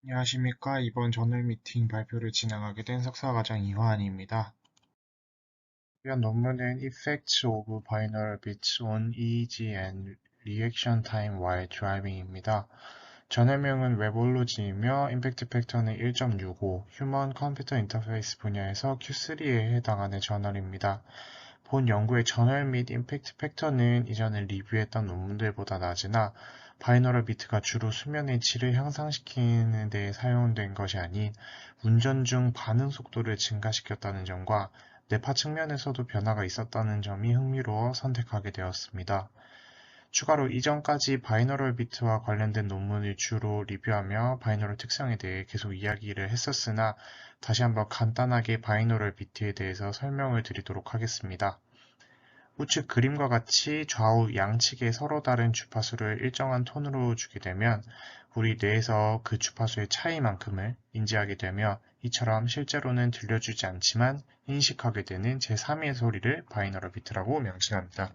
안녕하십니까. 이번 저널 미팅 발표를 진행하게 된 석사과정 이화한입니다. 이번 논문은 Effects of Binaural Beats on EEG and Reaction Time While Driving입니다. 전해명은 웹올로지이며 임팩트 팩터는 1.65, 휴먼 컴퓨터 인터페이스 분야에서 Q3에 해당하는 저널입니다. 본 연구의 전월 및 임팩트 팩터는 이전에 리뷰했던 논문들보다 낮으나 바이너럴 비트가 주로 수면의 질을 향상시키는 데 사용된 것이 아닌 운전 중 반응 속도를 증가시켰다는 점과 뇌파 측면에서도 변화가 있었다는 점이 흥미로워 선택하게 되었습니다. 추가로 이전까지 바이너럴 비트와 관련된 논문을 주로 리뷰하며 바이너럴 특성에 대해 계속 이야기를 했었으나 다시 한번 간단하게 바이너럴 비트에 대해서 설명을 드리도록 하겠습니다. 우측 그림과 같이 좌우 양측에 서로 다른 주파수를 일정한 톤으로 주게 되면 우리 뇌에서 그 주파수의 차이만큼을 인지하게 되며 이처럼 실제로는 들려주지 않지만 인식하게 되는 제3의 소리를 바이너럴 비트라고 명칭합니다.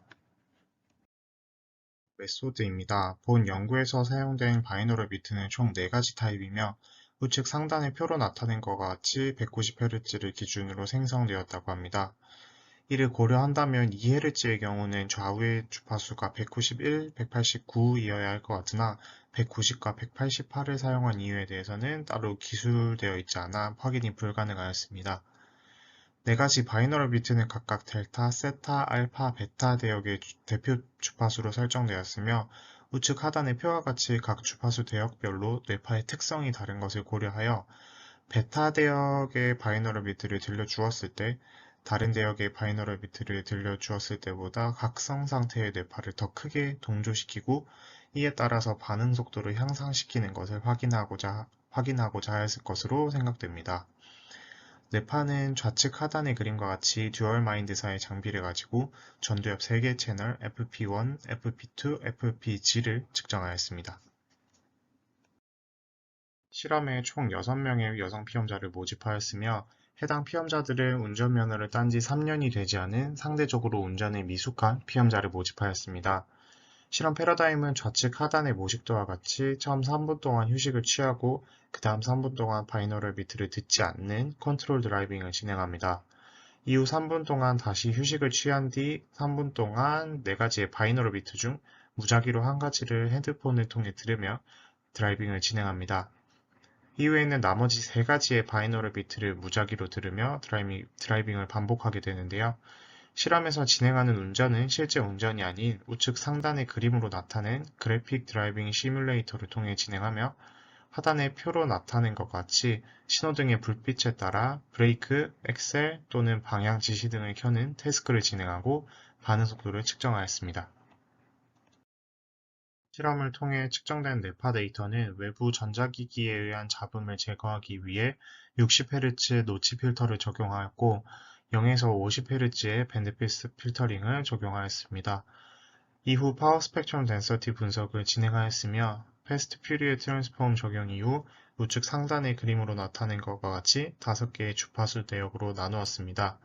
메소드입니다. 본 연구에서 사용된 바이너럴 비트는 총 4가지 타입이며 우측 상단의 표로 나타낸 것과 같이 190Hz를 기준으로 생성되었다고 합니다. 이를 고려한다면 2Hz의 경우는 좌우의 주파수가 191, 189이어야 할 것 같으나 190과 188을 사용한 이유에 대해서는 따로 기술되어 있지 않아 확인이 불가능하였습니다. 4가지 바이너럴 비트는 각각 델타, 세타, 알파, 베타 대역의 대표 주파수로 설정되었으며 우측 하단의 표와 같이 각 주파수 대역별로 뇌파의 특성이 다른 것을 고려하여 베타 대역의 바이너럴 비트를 들려주었을 때 다른 대역의 바이너럴 비트를 들려주었을 때보다 각성 상태의 뇌파를 더 크게 동조시키고 이에 따라서 반응 속도를 향상시키는 것을 확인하고자 하였을 것으로 생각됩니다. 뇌파는 좌측 하단의 그림과 같이 듀얼 마인드사의 장비를 가지고 전두엽 3개 채널 FP1, FP2, FPG를 측정하였습니다. 실험에 총 6명의 여성 피험자를 모집하였으며 해당 피험자들은 운전면허를 딴 지 3년이 되지 않은 상대적으로 운전에 미숙한 피험자를 모집하였습니다. 실험 패러다임은 좌측 하단의 모식도와 같이 처음 3분 동안 휴식을 취하고 그 다음 3분 동안 바이너럴 비트를 듣지 않는 컨트롤 드라이빙을 진행합니다. 이후 3분 동안 다시 휴식을 취한 뒤 3분 동안 4가지의 바이너럴 비트 중 무작위로 한 가지를 헤드폰을 통해 들으며 드라이빙을 진행합니다. 이후에는 나머지 3가지의 바이너럴 비트를 무작위로 들으며 드라이빙을 반복하게 되는데요. 실험에서 진행하는 운전은 실제 운전이 아닌 우측 상단의 그림으로 나타낸 그래픽 드라이빙 시뮬레이터를 통해 진행하며 하단의 표로 나타낸 것 같이 신호등의 불빛에 따라 브레이크, 엑셀 또는 방향 지시 등을 켜는 태스크를 진행하고 반응 속도를 측정하였습니다. 실험을 통해 측정된 뇌파 데이터는 외부 전자기기에 의한 잡음을 제거하기 위해 60Hz 노치 필터를 적용하였고 0에서 50Hz의 밴드피스 필터링을 적용하였습니다. 이후 파워 스펙트럼 덴서티 분석을 진행하였으며 패스트 퓨리에 트랜스폼 적용 이후 우측 상단의 그림으로 나타낸 것과 같이 5개의 주파수 대역으로 나누었습니다.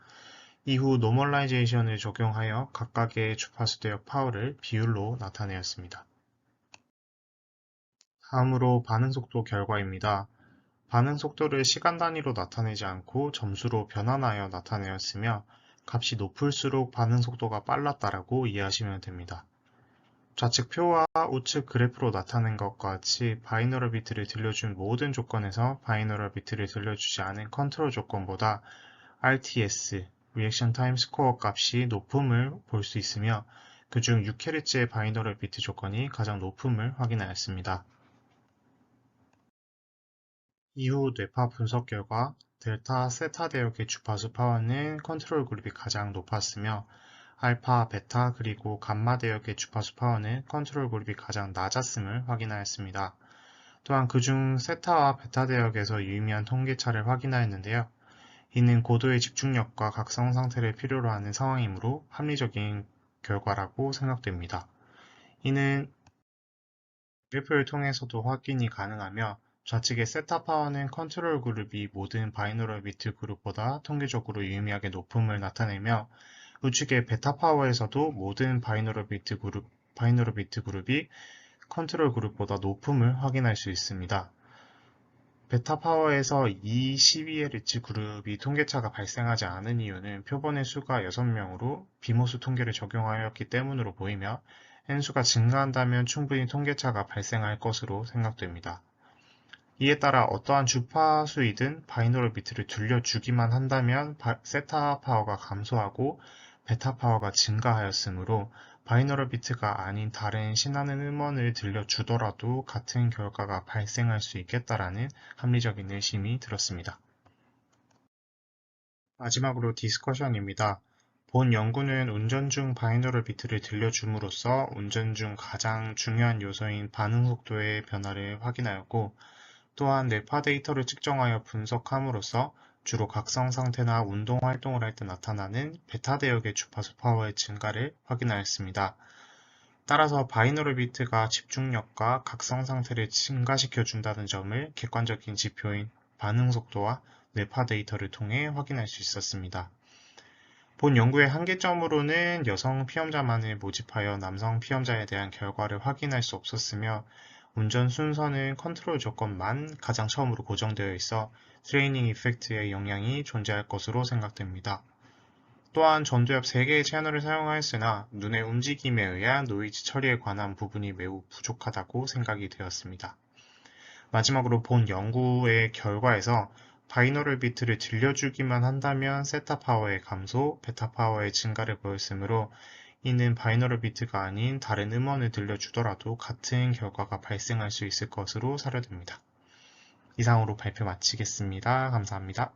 이후 노멀라이제이션을 적용하여 각각의 주파수 대역 파워를 비율로 나타내었습니다. 다음으로 반응 속도 결과입니다. 반응 속도를 시간 단위로 나타내지 않고 점수로 변환하여 나타내었으며 값이 높을수록 반응 속도가 빨랐다라고 이해하시면 됩니다. 좌측 표와 우측 그래프로 나타낸 것과 같이 바이너럴 비트를 들려준 모든 조건에서 바이너럴 비트를 들려주지 않은 컨트롤 조건보다 RTS, 리액션 타임 스코어 값이 높음을 볼 수 있으며 그중 6Hz의 바이너럴 비트 조건이 가장 높음을 확인하였습니다. 이후 뇌파 분석 결과 델타, 세타 대역의 주파수 파워는 컨트롤 그룹이 가장 높았으며 알파, 베타, 그리고 감마 대역의 주파수 파워는 컨트롤 그룹이 가장 낮았음을 확인하였습니다. 또한 그중 세타와 베타 대역에서 유의미한 통계차를 확인하였는데요. 이는 고도의 집중력과 각성 상태를 필요로 하는 상황이므로 합리적인 결과라고 생각됩니다. 이는 그래프를 통해서도 확인이 가능하며 좌측의 세타 파워는 컨트롤 그룹이 모든 바이너럴 비트 그룹보다 통계적으로 유의미하게 높음을 나타내며 우측의 베타 파워에서도 모든 바이너럴 비트 그룹이 컨트롤 그룹보다 높음을 확인할 수 있습니다. 베타 파워에서 이 12Hz 그룹이 통계차가 발생하지 않은 이유는 표본의 수가 6명으로 비모수 통계를 적용하였기 때문으로 보이며 N수가 증가한다면 충분히 통계차가 발생할 것으로 생각됩니다. 이에 따라 어떠한 주파수이든 바이노럴 비트를 들려주기만 한다면 세타 파워가 감소하고 베타 파워가 증가하였으므로 바이노럴 비트가 아닌 다른 신나는 음원을 들려주더라도 같은 결과가 발생할 수 있겠다라는 합리적인 의심이 들었습니다. 마지막으로 디스커션입니다. 본 연구는 운전 중 바이노럴 비트를 들려줌으로써 운전 중 가장 중요한 요소인 반응 속도의 변화를 확인하였고, 또한 뇌파 데이터를 측정하여 분석함으로써 주로 각성 상태나 운동 활동을 할 때 나타나는 베타 대역의 주파수 파워의 증가를 확인하였습니다. 따라서 바이너럴 비트가 집중력과 각성 상태를 증가시켜 준다는 점을 객관적인 지표인 반응 속도와 뇌파 데이터를 통해 확인할 수 있었습니다. 본 연구의 한계점으로는 여성 피험자만을 모집하여 남성 피험자에 대한 결과를 확인할 수 없었으며 운전 순서는 컨트롤 조건만 가장 처음으로 고정되어 있어 트레이닝 이펙트의 영향이 존재할 것으로 생각됩니다. 또한 전두엽 3개의 채널을 사용하였으나 눈의 움직임에 의한 노이즈 처리에 관한 부분이 매우 부족하다고 생각이 되었습니다. 마지막으로 본 연구의 결과에서 바이너럴 비트를 들려주기만 한다면 세타 파워의 감소, 베타 파워의 증가를 보였으므로 이는 바이너럴 비트가 아닌 다른 음원을 들려주더라도 같은 결과가 발생할 수 있을 것으로 사료됩니다. 이상으로 발표 마치겠습니다. 감사합니다.